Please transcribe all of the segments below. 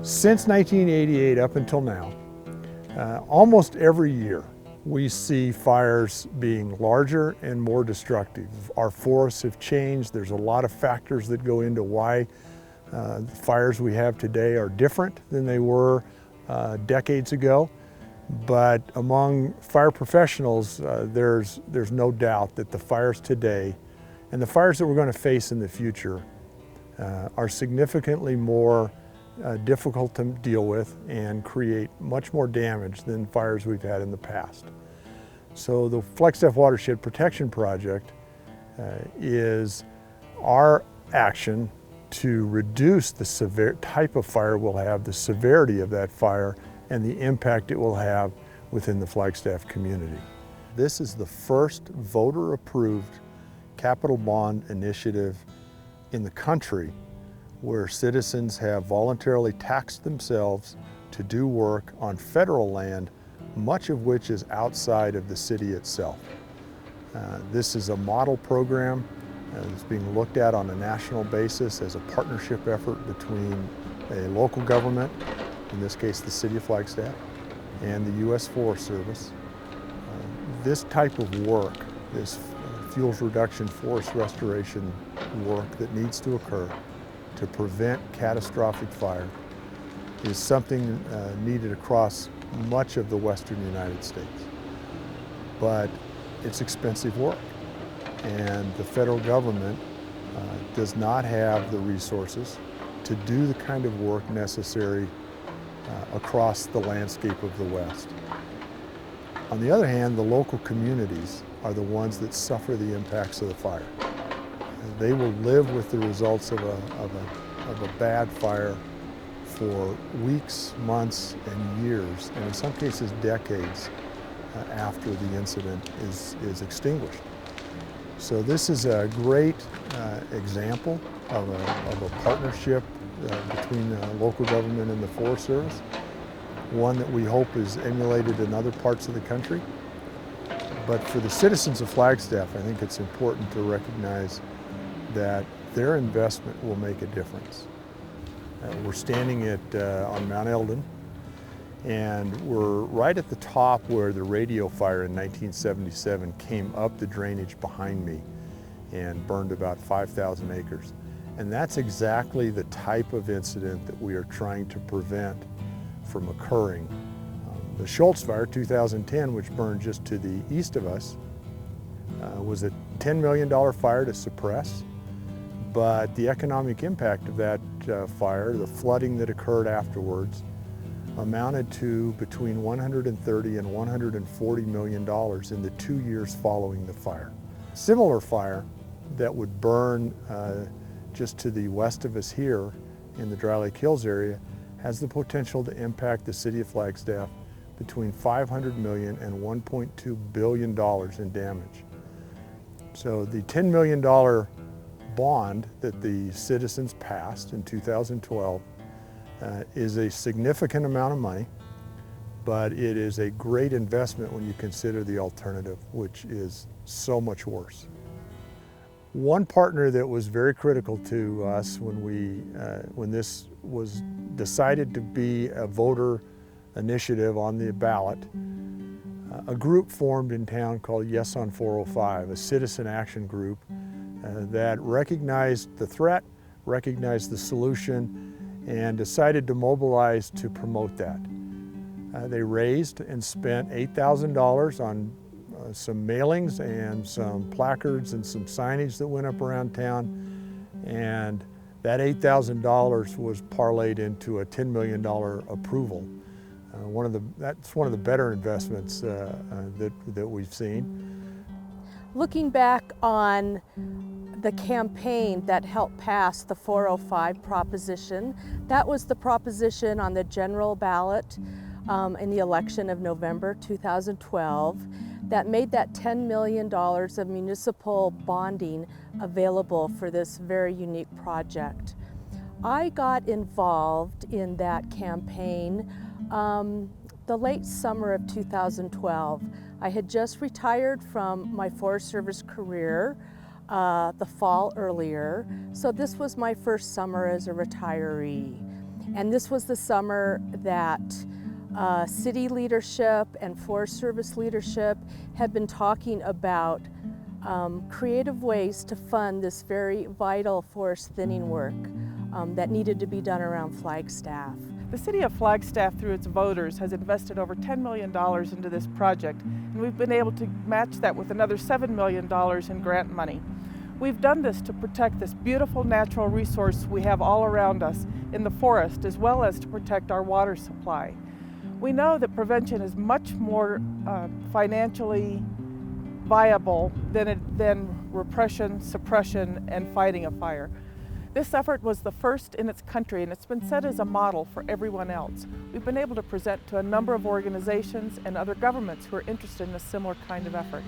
Since 1988 up until now, almost every year we see fires being larger and more destructive. Our forests have changed. There's a lot of factors that go into why the fires we have today are different than they were decades ago. But among fire professionals, there's no doubt that the fires today and the fires that we're going to face in the future are significantly more difficult to deal with and create much more damage than fires we've had in the past. So the Flagstaff Watershed Protection Project is our action to reduce the type of fire we'll have, the severity of that fire, and the impact it will have within the Flagstaff community. This is the first voter-approved capital bond initiative in the country where citizens have voluntarily taxed themselves to do work on federal land, much of which is outside of the city itself. This is a model program that's being looked at on a national basis as a partnership effort between a local government, in this case the City of Flagstaff, and the U.S. Forest Service. This type of work, this fuels reduction, forest restoration work that needs to occur to prevent catastrophic fire is something needed across much of the western United States. But it's expensive work, and the federal government does not have the resources to do the kind of work necessary across the landscape of the West. On the other hand, the local communities are the ones that suffer the impacts of the fire. They will live with the results of a bad fire for weeks, months, and years, and in some cases decades after the incident is extinguished. So this is a great example of a partnership between the local government and the Forest Service, one that we hope is emulated in other parts of the country. But for the citizens of Flagstaff, I think it's important to recognize that their investment will make a difference. We're standing on Mount Eldon, and we're right at the top where the radio fire in 1977 came up the drainage behind me and burned about 5,000 acres. And that's exactly the type of incident that we are trying to prevent from occurring. The Schultz Fire 2010, which burned just to the east of us, was a $10 million fire to suppress. But the economic impact of that fire, the flooding that occurred afterwards, amounted to between $130 and $140 million in the 2 years following the fire. Similar fire that would burn just to the west of us here in the Dry Lake Hills area has the potential to impact the City of Flagstaff between $500 million and $1.2 billion in damage. So the $10 million bond that the citizens passed in 2012 is a significant amount of money, but it is a great investment when you consider the alternative, which is so much worse. One partner that was very critical to us when this was decided to be a voter initiative on the ballot, a group formed in town called Yes on 405, a citizen action group that recognized the threat, recognized the solution, and decided to mobilize to promote that. They raised and spent $8,000 on some mailings and some placards and some signage that went up around town, and that $8,000 was parlayed into a $10 million approval. That's one of the better investments that we've seen. Looking back on the campaign that helped pass the 405 proposition, that was the proposition on the general ballot in the election of November 2012 that made that $10 million of municipal bonding available for this very unique project. I got involved in that campaign the late summer of 2012. I had just retired from my Forest Service career the fall earlier, so this was my first summer as a retiree. And this was the summer that city leadership and Forest Service leadership had been talking about creative ways to fund this very vital forest thinning work that needed to be done around Flagstaff. The City of Flagstaff, through its voters, has invested over $10 million into this project, and we've been able to match that with another $7 million in grant money. We've done this to protect this beautiful natural resource we have all around us in the forest, as well as to protect our water supply. We know that prevention is much more financially viable than repression, suppression, and fighting a fire. This effort was the first in its country, and it's been set as a model for everyone else. We've been able to present to a number of organizations and other governments who are interested in a similar kind of effort.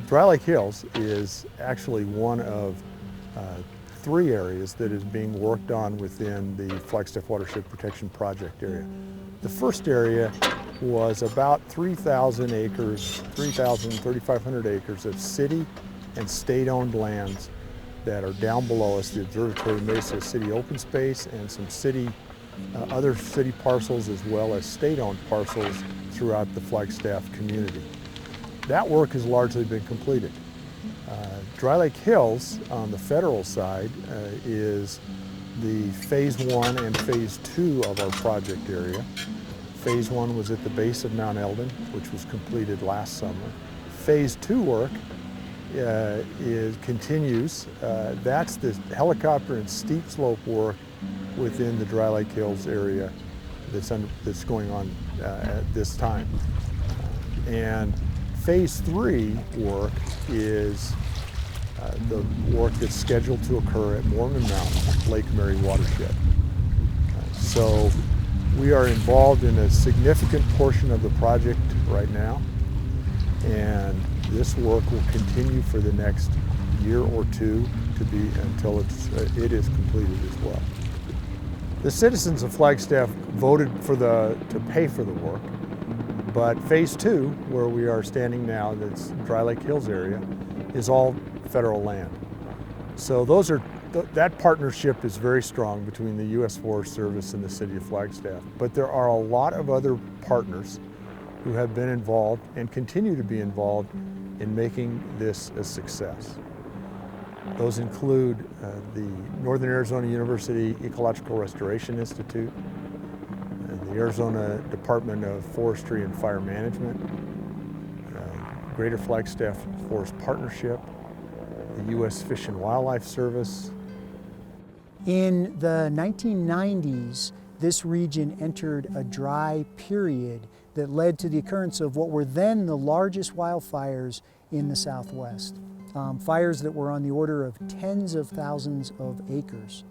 Dry Lake Hills is actually one of 3 areas that is being worked on within the Flagstaff Watershed Protection Project area. The first area was about 3,000 acres, 3,500 acres of city and state-owned lands that are down below us, the Observatory, Mesa city open space, and some other city parcels as well as state-owned parcels throughout the Flagstaff community. That work has largely been completed. Dry Lake Hills on the federal side is the Phase 1 and Phase 2 of our project area. Phase 1 was at the base of Mount Eldon, which was completed last summer. Phase 2 work continues. That's the helicopter and steep slope work within the Dry Lake Hills area that's going on at this time. And Phase 3 work is the work that's scheduled to occur at Mormon Mountain, Lake Mary Watershed. So we are involved in a significant portion of the project right now, and this work will continue for the next year or two until it is completed as well. The citizens of Flagstaff voted to pay for the work. But Phase 2, where we are standing now, that's Dry Lake Hills area, is all federal land. So that partnership is very strong between the U.S. Forest Service and the City of Flagstaff. But there are a lot of other partners who have been involved and continue to be involved in making this a success. Those include the Northern Arizona University Ecological Restoration Institute, the Arizona Department of Forestry and Fire Management, Greater Flagstaff Forest Partnership, the U.S. Fish and Wildlife Service. In the 1990s, this region entered a dry period that led to the occurrence of what were then the largest wildfires in the Southwest. Fires that were on the order of tens of thousands of acres.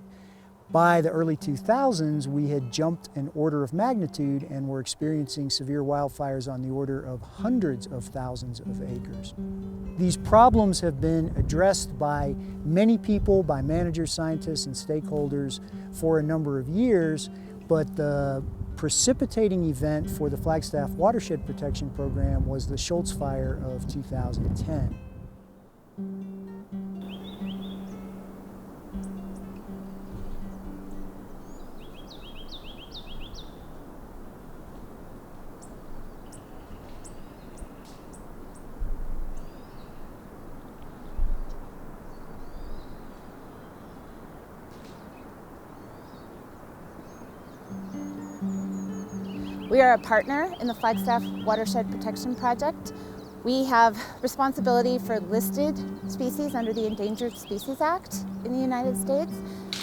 By the early 2000s, we had jumped an order of magnitude and were experiencing severe wildfires on the order of hundreds of thousands of acres. These problems have been addressed by many people, by managers, scientists, and stakeholders for a number of years, but the precipitating event for the Flagstaff Watershed Protection Program was the Schultz Fire of 2010. We are a partner in the Flagstaff Watershed Protection Project. We have responsibility for listed species under the Endangered Species Act in the United States,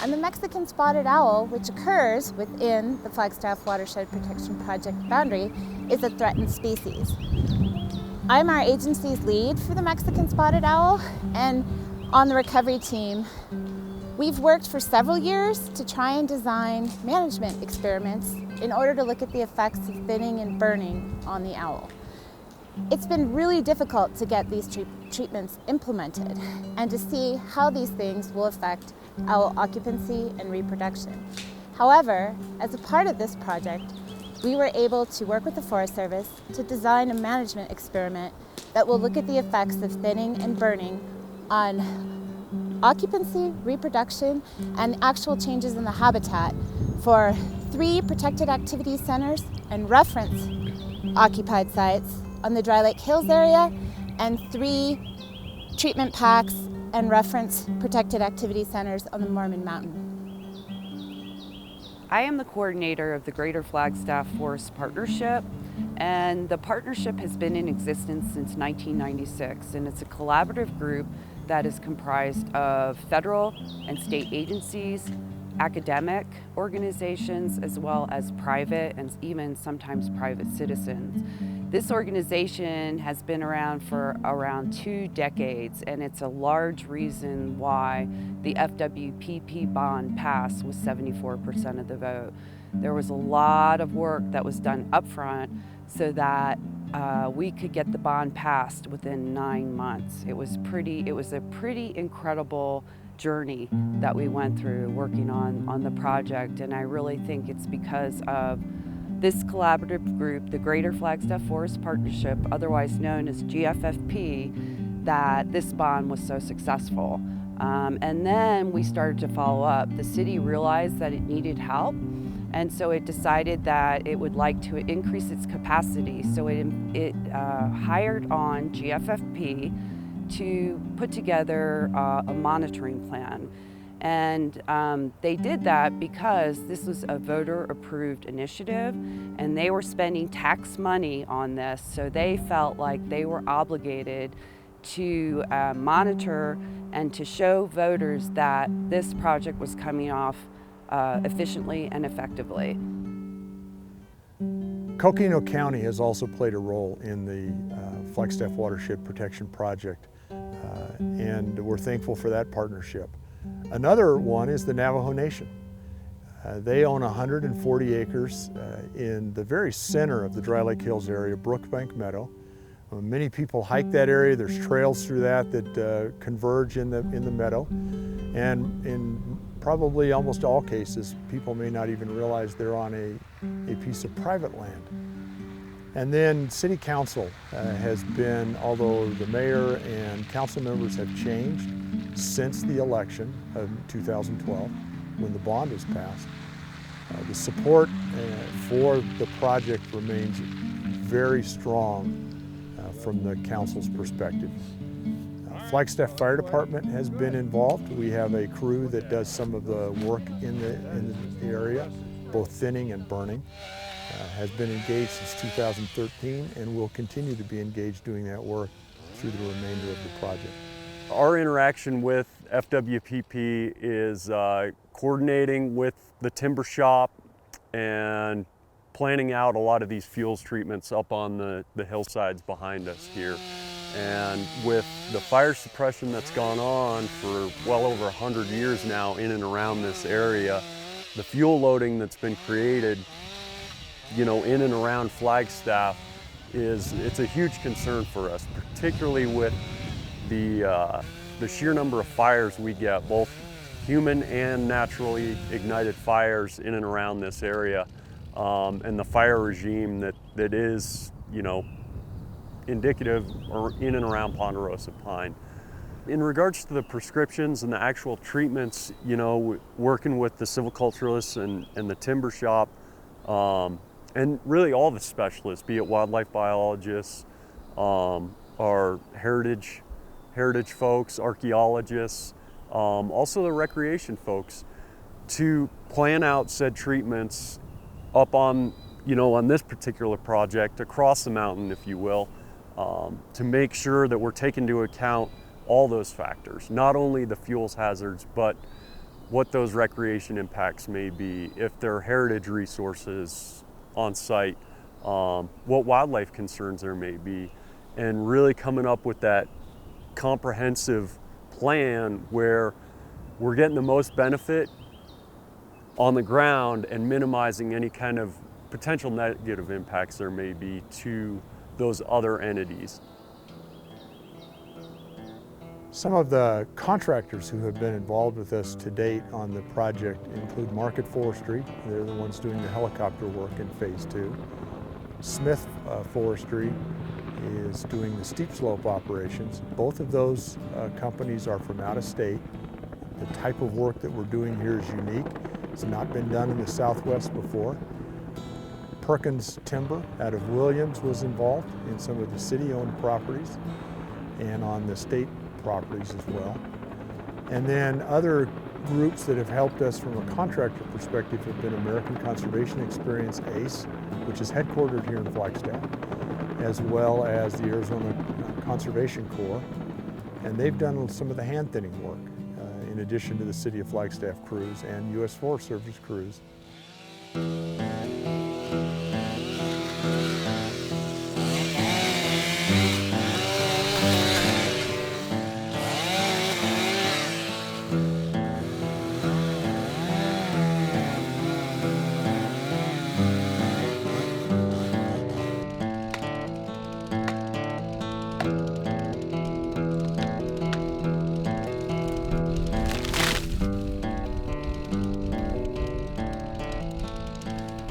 and the Mexican spotted owl, which occurs within the Flagstaff Watershed Protection Project boundary, is a threatened species. I'm our agency's lead for the Mexican spotted owl, and on the recovery team, we've worked for several years to try and design management experiments in order to look at the effects of thinning and burning on the owl. It's been really difficult to get these treatments implemented and to see how these things will affect owl occupancy and reproduction. However, as a part of this project, we were able to work with the Forest Service to design a management experiment that will look at the effects of thinning and burning on occupancy, reproduction, and actual changes in the habitat for 3 protected activity centers and reference occupied sites on the Dry Lake Hills area and 3 treatment packs and reference protected activity centers on the Mormon Mountain. I am the coordinator of the Greater Flagstaff Forest Partnership, and the partnership has been in existence since 1996, and it's a collaborative group that is comprised of federal and state agencies, academic organizations, as well as private and even sometimes private citizens. This organization has been around for around 2 decades, and it's a large reason why the FWPP bond passed with 74% of the vote. There was a lot of work that was done up front so that we could get the bond passed within 9 months. It was a pretty incredible journey that we went through working on the project, and I really think it's because of this collaborative group, the Greater Flagstaff Forest Partnership, otherwise known as GFFP, that this bond was so successful. And then we started to follow up. The city realized that it needed help, and so it decided that it would like to increase its capacity. So it hired on GFFP to put together a monitoring plan. And they did that because this was a voter-approved initiative, and they were spending tax money on this, so they felt like they were obligated to monitor and to show voters that this project was coming off efficiently and effectively. Coconino County has also played a role in the Flagstaff Watershed Protection Project, and we're thankful for that partnership. Another one is the Navajo Nation. They own 140 acres in the very center of the Dry Lake Hills area, Brookbank Meadow. Many people hike that area. There's trails through that converge in the meadow. And in probably almost all cases, people may not even realize they're on a piece of private land. And then City Council has been, although the mayor and council members have changed since the election of 2012, when the bond was passed, the support for the project remains very strong from the council's perspective. Flagstaff Fire Department has been involved. We have a crew that does some of the work in the area, both thinning and burning. Has been engaged since 2013 and will continue to be engaged doing that work through the remainder of the project. Our interaction with FWPP is coordinating with the timber shop and planning out a lot of these fuels treatments up on the hillsides behind us here. And with the fire suppression that's gone on for well over 100 years now in and around this area, the fuel loading that's been created, in and around Flagstaff it's a huge concern for us, particularly with the sheer number of fires we get, both human and naturally ignited fires in and around this area, and the fire regime that is, indicative or in and around Ponderosa Pine. In regards to the prescriptions and the actual treatments, working with the silviculturists and the timber shop, and really all the specialists, be it wildlife biologists, our heritage folks, archaeologists, also the recreation folks, to plan out said treatments up on this particular project, across the mountain, if you will, to make sure that we're taking into account all those factors, not only the fuels hazards, but what those recreation impacts may be, if there are heritage resources on site, what wildlife concerns there may be, and really coming up with that comprehensive plan where we're getting the most benefit on the ground and minimizing any kind of potential negative impacts there may be to those other entities. Some of the contractors who have been involved with us to date on the project include Market Forestry. They're the ones doing the helicopter work in Phase 2. Smith Forestry is doing the steep slope operations. Both of those companies are from out of state. The type of work that we're doing here is unique. It's not been done in the Southwest before. Perkins Timber out of Williams was involved in some of the city-owned properties and on the state properties as well. And then other groups that have helped us from a contractor perspective have been American Conservation Experience, ACE, which is headquartered here in Flagstaff, as well as the Arizona Conservation Corps. And they've done some of the hand thinning work, in addition to the City of Flagstaff crews and U.S. Forest Service crews.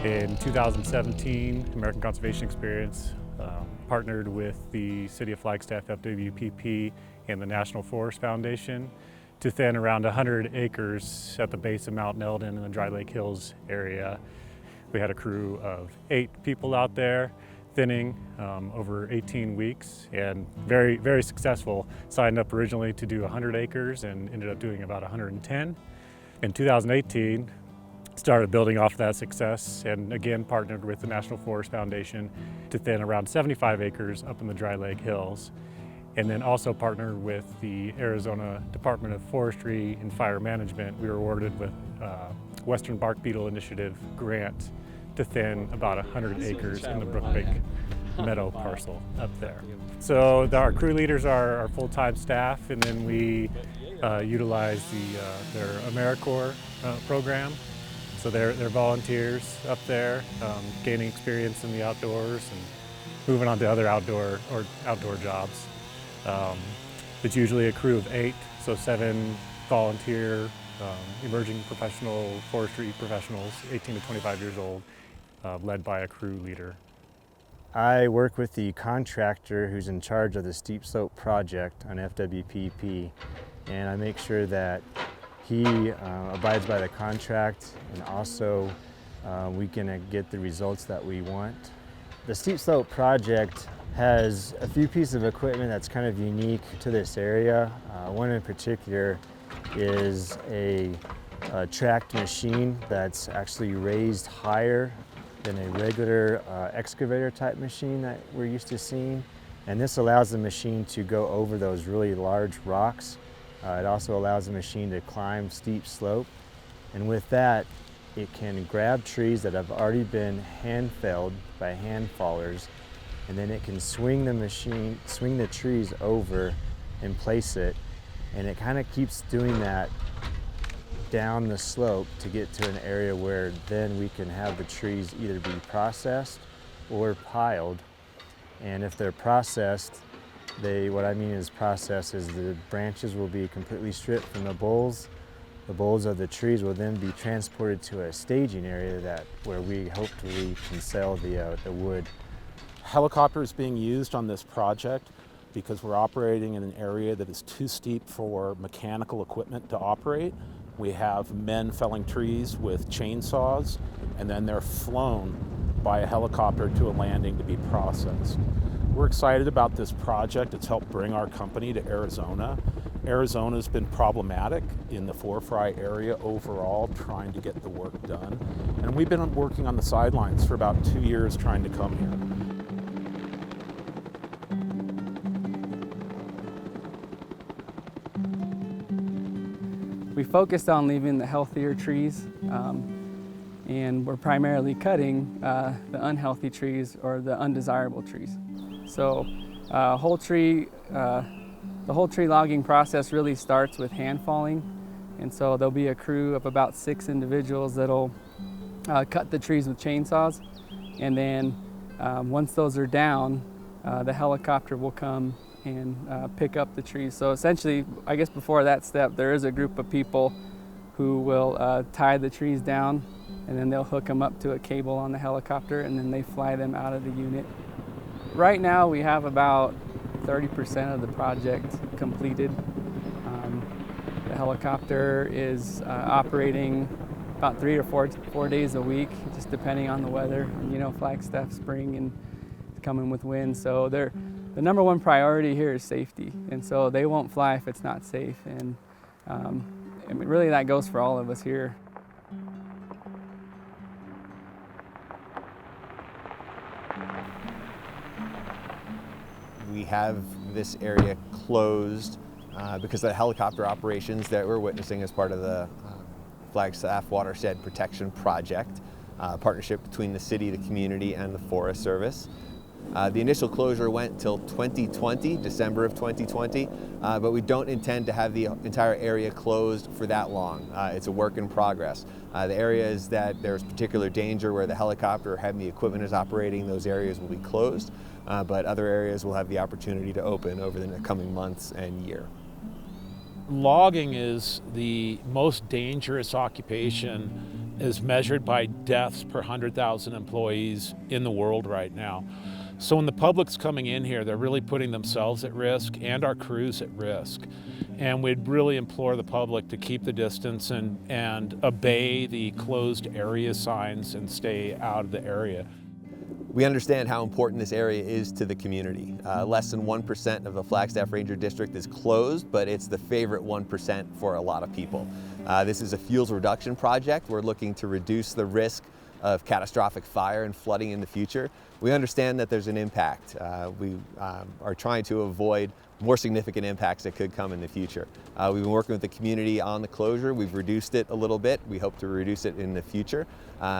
In 2017, American Conservation Experience partnered with the City of Flagstaff FWPP and the National Forest Foundation to thin around 100 acres at the base of Mount Eldon in the Dry Lake Hills area. We had a crew of 8 people out there thinning over 18 weeks and very, very successful. Signed up originally to do 100 acres and ended up doing about 110. In 2018, started building off of that success and again partnered with the National Forest Foundation to thin around 75 acres up in the Dry Lake Hills. And then also partnered with the Arizona Department of Forestry and Fire Management. We were awarded with Western Bark Beetle Initiative grant to thin about 100 acres in the Brookbank Meadow parcel up there. So our crew leaders are our full-time staff, and then we utilize their AmeriCorps program. So they're volunteers up there, gaining experience in the outdoors and moving on to other outdoor jobs. It's usually a crew of 8, so 7 volunteer, emerging professional forestry professionals, 18 to 25 years old, led by a crew leader. I work with the contractor who's in charge of the steep slope project on FWPP, and I make sure that he abides by the contract, and also we can get the results that we want. The steep slope project has a few pieces of equipment that's kind of unique to this area. One in particular is a tracked machine that's actually raised higher than a regular excavator type machine that we're used to seeing. And this allows the machine to go over those really large rocks. It also allows the machine to climb steep slope. And with that, it can grab trees that have already been hand felled by hand fallers, and then it can swing the trees over and place it. And it kind of keeps doing that down the slope to get to an area where then we can have the trees either be processed or piled. And if they're processed, what I mean is processed is the branches will be completely stripped from the boles. The boles of the trees will then be transported to a staging area where we hopefully can sell the wood. Helicopters being used on this project because we're operating in an area that is too steep for mechanical equipment to operate. We have men felling trees with chainsaws, and then they're flown by a helicopter to a landing to be processed. We're excited about this project. It's helped bring our company to Arizona. Arizona's been problematic in the fry area overall, trying to get the work done. And we've been working on the sidelines for about 2 years trying to come here. We focused on leaving the healthier trees, and we're primarily cutting the unhealthy trees or the undesirable trees. So the whole tree logging process really starts with hand falling, and so there'll be a crew of about 6 individuals that'll cut the trees with chainsaws, and then once those are down, the helicopter will come and pick up the trees. So essentially, I guess before that step, there is a group of people who will tie the trees down, and then they'll hook them up to a cable on the helicopter, and then they fly them out of the unit. Right now we have about 30% of the project completed. The helicopter is operating about 3 or 4 days a week, just depending on the weather. You know, Flagstaff spring and coming with wind, so the number one priority here is safety, and so they won't fly if it's not safe. And I mean, really that goes for all of us here. We have this area closed because of the helicopter operations that we're witnessing as part of the Flagstaff Watershed Protection Project, partnership between the city, the community, and the Forest Service. The initial closure went till 2020, December of 2020, but we don't intend to have the entire area closed for that long. It's a work in progress. The areas that there's particular danger where the helicopter or heavy equipment is operating, those areas will be closed, but other areas will have the opportunity to open over the coming months and year. Logging is the most dangerous occupation as measured by deaths per 100,000 employees in the world right now. So when the public's coming in here, they're really putting themselves at risk and our crews at risk. And we'd really implore the public to keep the distance and obey the closed area signs and stay out of the area. We understand how important this area is to the community. Less than 1% of the Flagstaff Ranger District is closed, but it's the favorite 1% for a lot of people. This is a fuels reduction project. We're looking to reduce the risk of catastrophic fire and flooding in the future. We understand that there's an impact. We are trying to avoid more significant impacts that could come in the future. We've been working with the community on the closure. We've reduced it a little bit. We hope to reduce it in the future.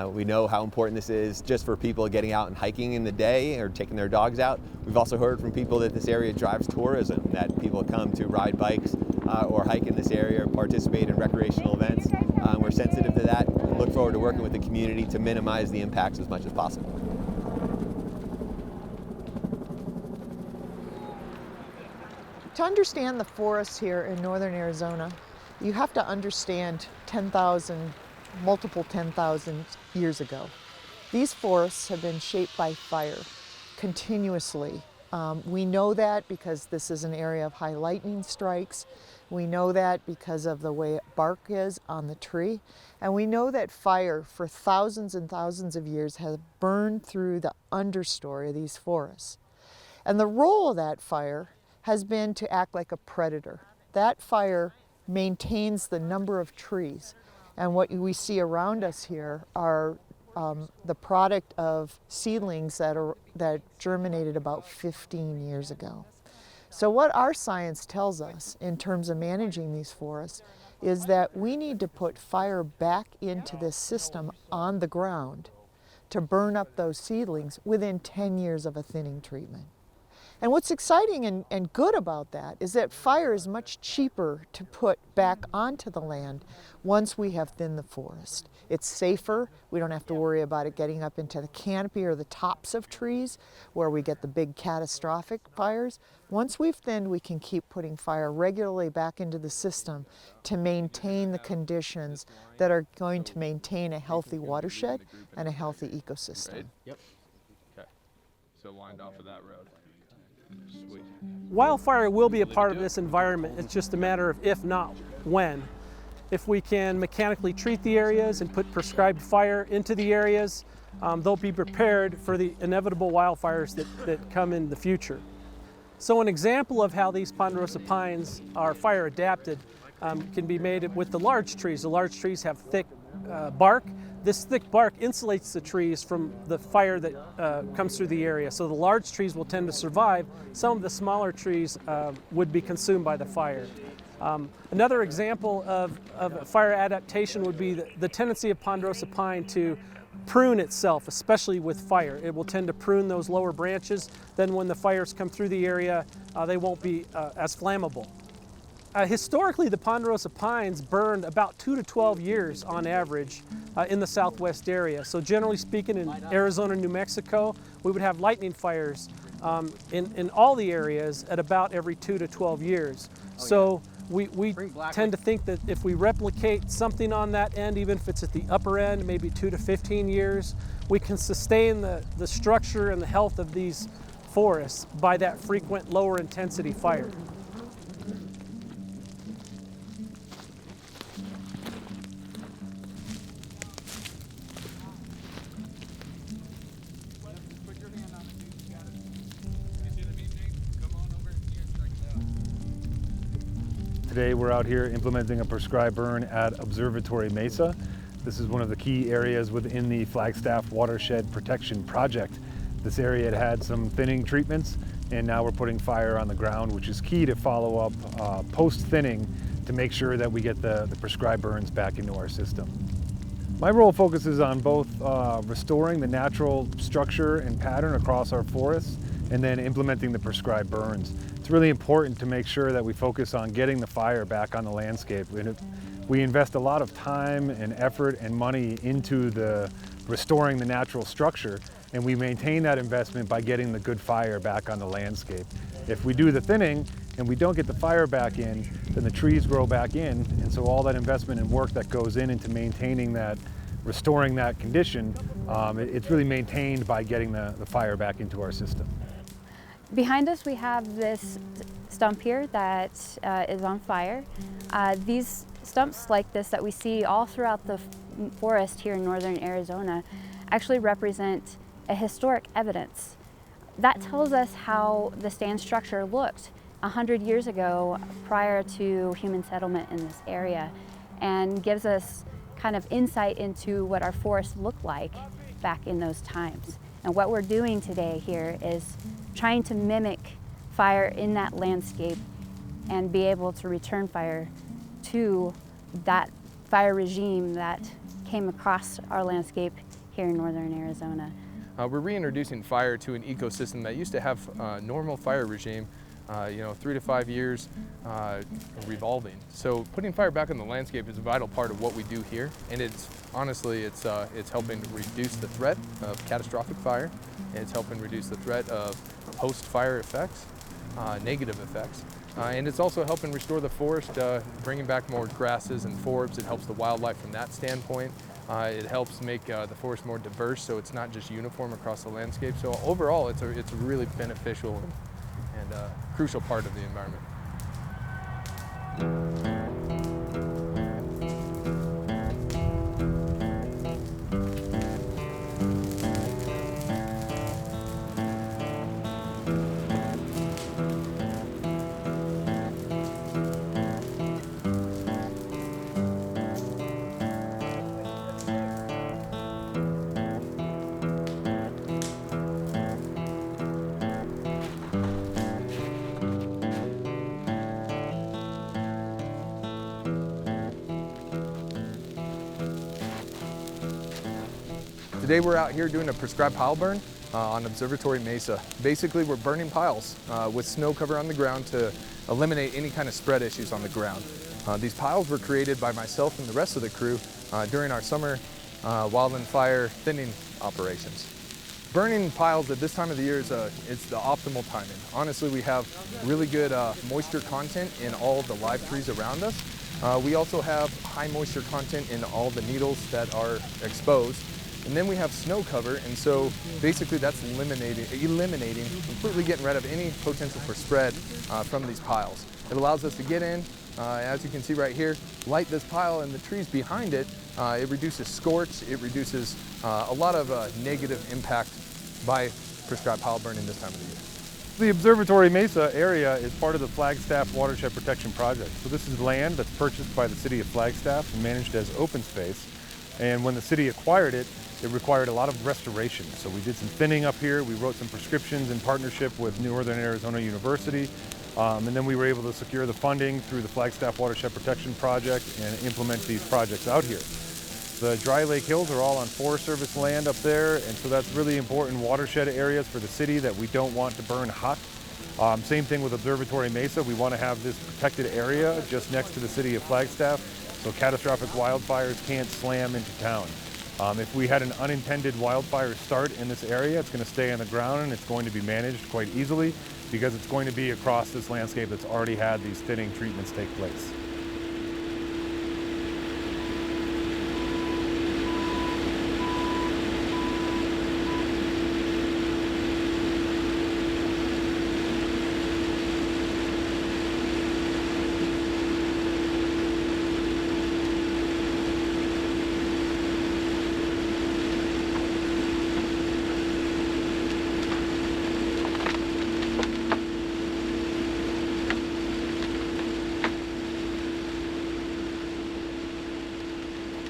We know how important this is just for people getting out and hiking in the day or taking their dogs out. We've also heard from people that this area drives tourism, that people come to ride bikes or hike in this area or participate in recreational events. We're sensitive to that and look forward to working with the community to minimize the impacts as much as possible. To understand the forests here in northern Arizona, you have to understand 10,000, multiple 10,000 years ago. These forests have been shaped by fire continuously. We know that because this is an area of high lightning strikes. We know that because of the way bark is on the tree. And we know that fire for thousands and thousands of years has burned through the understory of these forests. And the role of that fire has been to act like a predator. That fire maintains the number of trees. And what we see around us here are the product of seedlings that germinated about 15 years ago. So what our science tells us in terms of managing these forests is that we need to put fire back into this system on the ground to burn up those seedlings within 10 years of a thinning treatment. And what's exciting and good about that is that fire is much cheaper to put back onto the land once we have thinned the forest. It's safer. We don't have to worry about it getting up into the canopy or the tops of trees where we get the big catastrophic fires. Once we've thinned, we can keep putting fire regularly back into the system to maintain the conditions that are going to maintain a healthy watershed and a healthy ecosystem. Yep. Okay. So lined off of that road. Sweet. Wildfire will be a part of this environment. It's just a matter of if, not when. If we can mechanically treat the areas and put prescribed fire into the areas, they'll be prepared for the inevitable wildfires that come in the future. So an example of how these ponderosa pines are fire adapted can be made with the large trees. The large trees have thick bark. This thick bark insulates the trees from the fire that comes through the area. So the large trees will tend to survive. Some of the smaller trees would be consumed by the fire. Another example of fire adaptation would be the tendency of ponderosa pine to prune itself, especially with fire. It will tend to prune those lower branches. Then when the fires come through the area, they won't be as flammable. Historically, the ponderosa pines burned about 2 to 12 years on average in the southwest area. So generally speaking, in Arizona and New Mexico, we would have lightning fires in all the areas at about every 2 to 12 years. So we tend to think that if we replicate something on that end, even if it's at the upper end, maybe 2 to 15 years, we can sustain the structure and the health of these forests by that frequent lower intensity fire. Today we're out here implementing a prescribed burn at Observatory Mesa. This is one of the key areas within the Flagstaff Watershed Protection Project. This area had some thinning treatments, and now we're putting fire on the ground, which is key to follow up post-thinning to make sure that we get the prescribed burns back into our system. My role focuses on both restoring the natural structure and pattern across our forests and then implementing the prescribed burns. It's really important to make sure that we focus on getting the fire back on the landscape. We invest a lot of time and effort and money into restoring the natural structure, and we maintain that investment by getting the good fire back on the landscape. If we do the thinning and we don't get the fire back in, then the trees grow back in, and so all that investment and work that goes into maintaining that, restoring that condition, it's really maintained by getting the fire back into our system. Behind us we have this stump here that is on fire. These stumps like this that we see all throughout the forest here in northern Arizona actually represent a historic evidence. That tells us how the stand structure looked 100 years ago prior to human settlement in this area, and gives us kind of insight into what our forests looked like back in those times. And what we're doing today here is trying to mimic fire in that landscape and be able to return fire to that fire regime that came across our landscape here in northern Arizona. We're reintroducing fire to an ecosystem that used to have a normal fire regime, 3 to 5 years revolving. So putting fire back on the landscape is a vital part of what we do here, and it's helping to reduce the threat of catastrophic fire. It's helping reduce the threat of post-fire effects, negative effects. And it's also helping restore the forest, bringing back more grasses and forbs. It helps the wildlife from that standpoint. It helps make the forest more diverse, so it's not just uniform across the landscape. So overall, it's a really beneficial and crucial part of the environment. Today we're out here doing a prescribed pile burn on Observatory Mesa. Basically we're burning piles with snow cover on the ground to eliminate any kind of spread issues on the ground. These piles were created by myself and the rest of the crew during our summer wildland fire thinning operations. Burning piles at this time of the year it's the optimal timing. Honestly, we have really good moisture content in all the live trees around us. We also have high moisture content in all the needles that are exposed. And then we have snow cover, and so basically that's eliminating, completely getting rid of any potential for spread from these piles. It allows us to get in, as you can see right here, light this pile and the trees behind it. It reduces scorch, it reduces a lot of negative impact by prescribed pile burning this time of the year. The Observatory Mesa area is part of the Flagstaff Watershed Protection Project. So this is land that's purchased by the City of Flagstaff and managed as open space. And when the city acquired it, it required a lot of restoration. So we did some thinning up here. We wrote some prescriptions in partnership with Northern Arizona University. And then we were able to secure the funding through the Flagstaff Watershed Protection Project and implement these projects out here. The dry lake hills are all on Forest Service land up there, and so that's really important watershed areas for the city that we don't want to burn hot. Same thing with Observatory Mesa. We want to have this protected area just next to the city of Flagstaff so catastrophic wildfires can't slam into town. If we had an unintended wildfire start in this area, it's going to stay in the ground and it's going to be managed quite easily because it's going to be across this landscape that's already had these thinning treatments take place.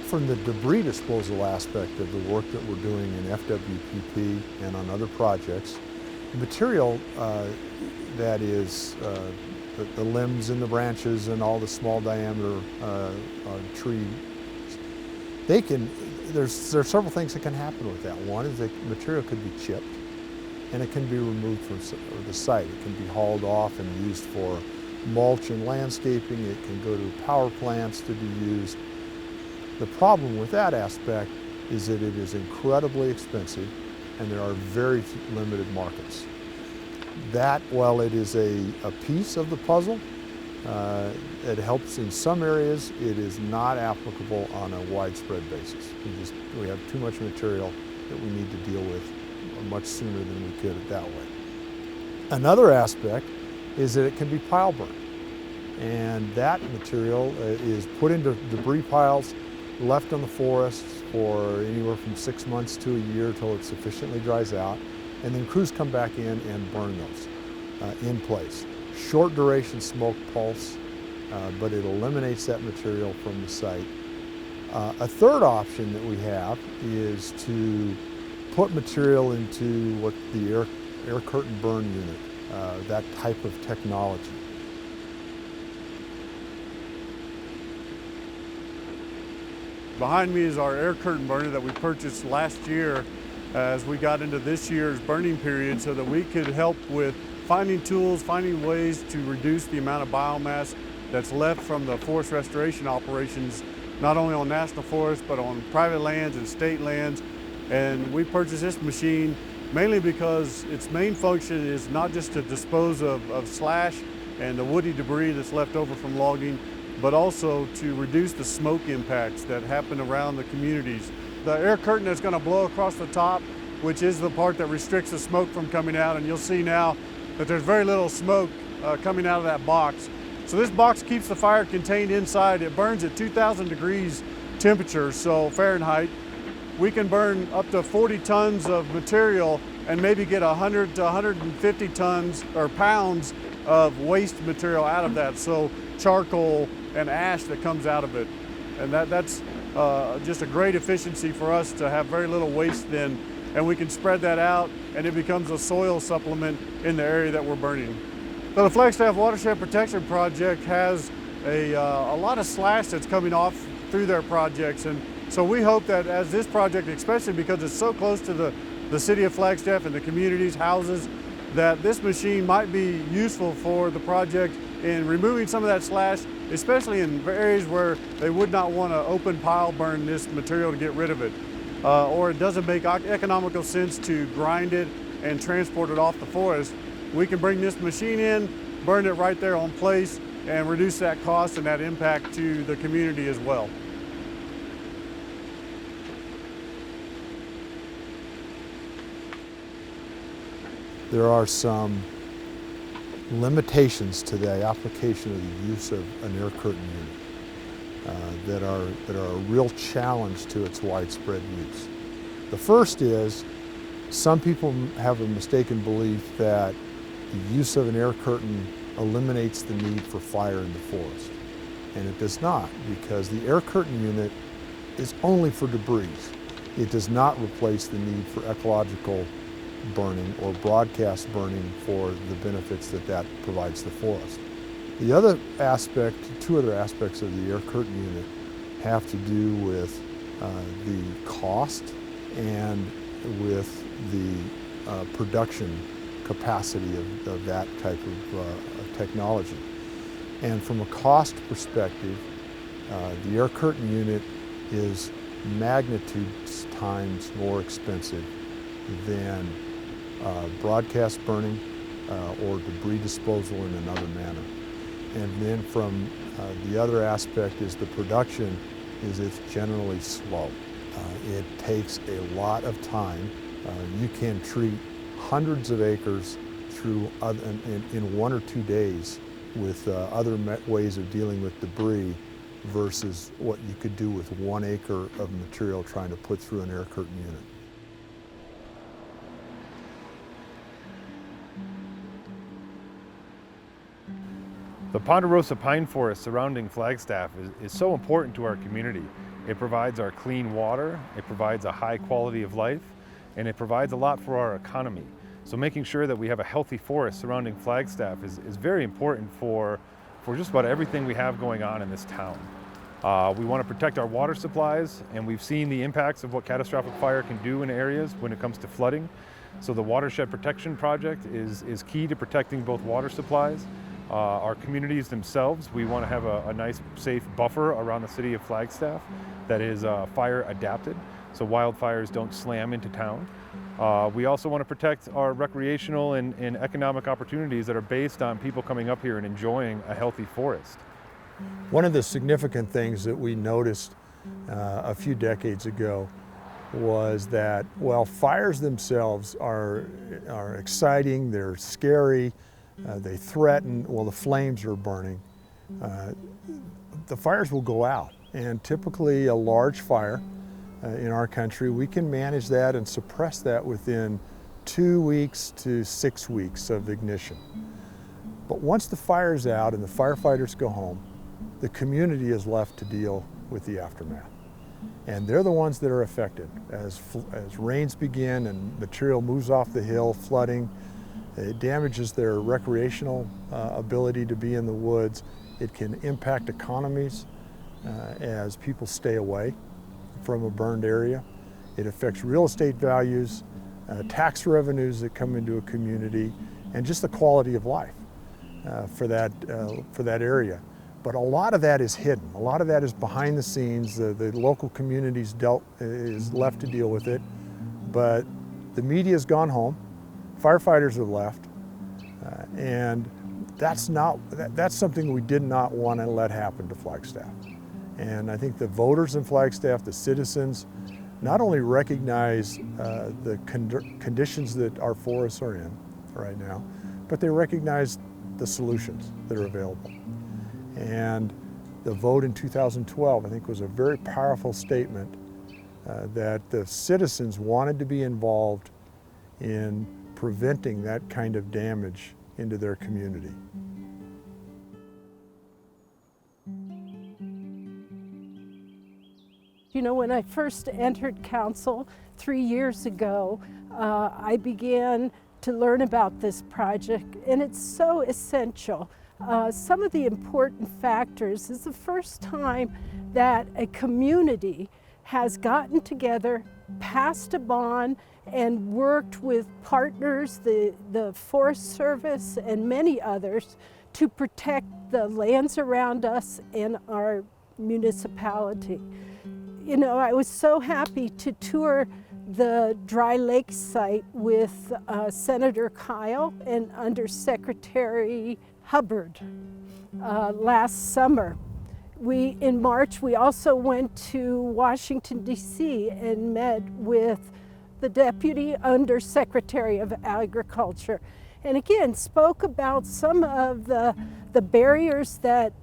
From the debris disposal aspect of the work that we're doing in FWPP and on other projects, the material that is the limbs and the branches and all the small diameter trees, there's several things that can happen with that. One is the material could be chipped and it can be removed from the site. It can be hauled off and used for mulch and landscaping. It can go to power plants to be used. The problem with that aspect is that it is incredibly expensive and there are very limited markets. That, while it is a piece of the puzzle, it helps in some areas, it is not applicable on a widespread basis. We have too much material that we need to deal with much sooner than we could that way. Another aspect is that it can be pile burned. And that material is put into debris piles, left on the forest for anywhere from 6 months to a year till it sufficiently dries out, and then crews come back in and burn those in place. Short duration smoke pulse, but it eliminates that material from the site. A third option that we have is to put material into what the air curtain burn unit, that type of technology. Behind me is our air curtain burner that we purchased last year as we got into this year's burning period so that we could help with finding tools, finding ways to reduce the amount of biomass that's left from the forest restoration operations, not only on national forests, but on private lands and state lands. And we purchased this machine mainly because its main function is not just to dispose of slash and the woody debris that's left over from logging, but also to reduce the smoke impacts that happen around the communities. The air curtain that's going to blow across the top, which is the part that restricts the smoke from coming out, and you'll see now that there's very little smoke coming out of that box. So this box keeps the fire contained inside. It burns at 2,000 degrees temperature, so Fahrenheit. We can burn up to 40 tons of material and maybe get 100 to 150 tons or pounds of waste material out of that. So charcoal and ash that comes out of it. And that's just a great efficiency for us to have very little waste then, and we can spread that out and it becomes a soil supplement in the area that we're burning. So the Flagstaff Watershed Protection Project has a lot of slash that's coming off through their projects, and so we hope that as this project, especially because it's so close to the City of Flagstaff and the community's houses, that this machine might be useful for the project in removing some of that slash, especially in areas where they would not want to open pile burn this material to get rid of it. Or it doesn't make economical sense to grind it and transport it off the forest. We can bring this machine in, burn it right there on place, and reduce that cost and that impact to the community as well. There are some limitations to the application of the use of an air curtain unit that are a real challenge to its widespread use. The first is some people have a mistaken belief that the use of an air curtain eliminates the need for fire in the forest. And it does not, because the air curtain unit is only for debris. It does not replace the need for ecological burning or broadcast burning for the benefits that provides the forest. The other aspect, two other aspects of the air curtain unit have to do with the cost and with the production capacity of that type of technology. And from a cost perspective, the air curtain unit is magnitudes times more expensive than broadcast burning or debris disposal in another manner. And then from the other aspect is the production is it's generally slow. It takes a lot of time. You can treat hundreds of acres through in 1 or 2 days with other ways of dealing with debris versus what you could do with 1 acre of material trying to put through an air curtain unit. The ponderosa pine forest surrounding Flagstaff is so important to our community. It provides our clean water, it provides a high quality of life, and it provides a lot for our economy. So making sure that we have a healthy forest surrounding Flagstaff is very important for just about everything we have going on in this town. We want to protect our water supplies, and we've seen the impacts of what catastrophic fire can do in areas when it comes to flooding. So the Watershed Protection Project is key to protecting both water supplies. Our communities themselves, we want to have a nice, safe buffer around the city of Flagstaff that is fire adapted, so wildfires don't slam into town. We also want to protect our recreational and economic opportunities that are based on people coming up here and enjoying a healthy forest. One of the significant things that we noticed a few decades ago was that, well, fires themselves are exciting, they're scary, they threaten, well, the flames are burning. The fires will go out, and typically a large fire in our country, we can manage that and suppress that within 2 weeks to 6 weeks of ignition. But once the fire's out and the firefighters go home, the community is left to deal with the aftermath. And they're the ones that are affected. As rains begin and material moves off the hill, flooding, it damages their recreational ability to be in the woods. It can impact economies as people stay away from a burned area. It affects real estate values, tax revenues that come into a community, and just the quality of life for that area. But a lot of that is hidden. A lot of that is behind the scenes. The local communities is left to deal with it, but the media's gone home. Firefighters have left, and that's something we did not want to let happen to Flagstaff. And I think the voters in Flagstaff, the citizens, not only recognize the conditions that our forests are in right now, but they recognize the solutions that are available. And the vote in 2012, I think, was a very powerful statement that the citizens wanted to be involved in preventing that kind of damage into their community. You know, when I first entered council 3 years ago, I began to learn about this project, and it's so essential. Some of the important factors is the first time that a community has gotten together, passed a bond, and worked with partners, the Forest Service and many others, to protect the lands around us and our municipality. You know, I was so happy to tour the Dry Lake site with Senator Kyle and Undersecretary Hubbard last summer. In March, we also went to Washington, D.C. and met with the Deputy Undersecretary of Agriculture, and again spoke about some of the barriers that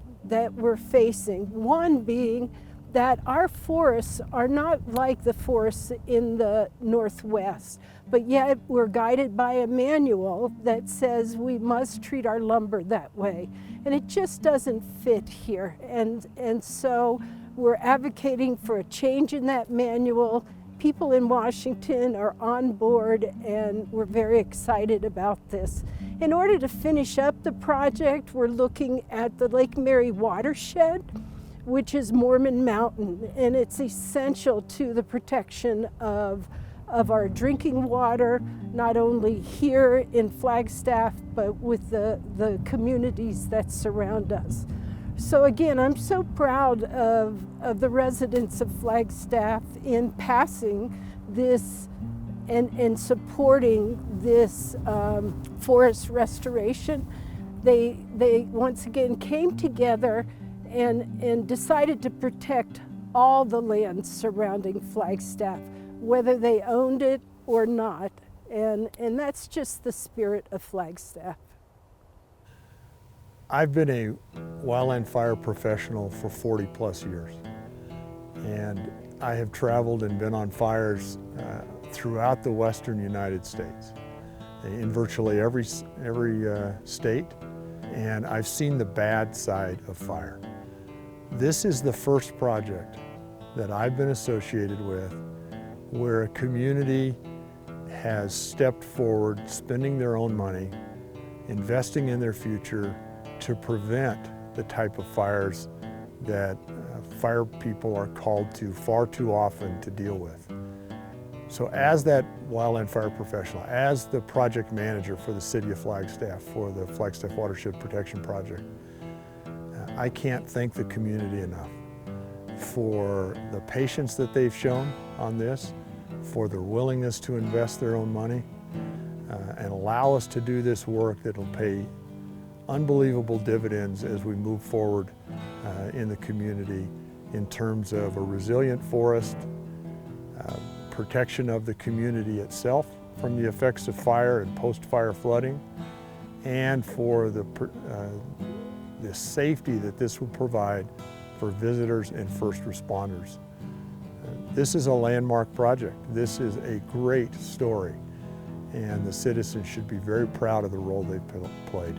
we're facing. One being that our forests are not like the forests in the Northwest, but yet we're guided by a manual that says we must treat our lumber that way. And it just doesn't fit here. And so we're advocating for a change in that manual. People in Washington are on board, and we're very excited about this. In order to finish up the project, we're looking at the Lake Mary watershed, which is Mormon Mountain, and it's essential to the protection of our drinking water, not only here in Flagstaff, but with the communities that surround us. So again, I'm so proud of the residents of Flagstaff in passing this and supporting this forest restoration. They once again came together and decided to protect all the land surrounding Flagstaff, whether they owned it or not. And that's just the spirit of Flagstaff. I've been a wildland fire professional for 40 plus years. And I have traveled and been on fires throughout the western United States, in virtually every state. And I've seen the bad side of fire. This is the first project that I've been associated with where a community has stepped forward, spending their own money, investing in their future to prevent the type of fires that fire people are called to far too often to deal with. So as that wildland fire professional, as the project manager for the City of Flagstaff, for the Flagstaff Watershed Protection Project, I can't thank the community enough for the patience that they've shown on this, for their willingness to invest their own money, and allow us to do this work that will pay unbelievable dividends as we move forward in the community in terms of a resilient forest, protection of the community itself from the effects of fire and post-fire flooding, and for the safety that this will provide for visitors and first responders. This is a landmark project. This is a great story, and the citizens should be very proud of the role they've played.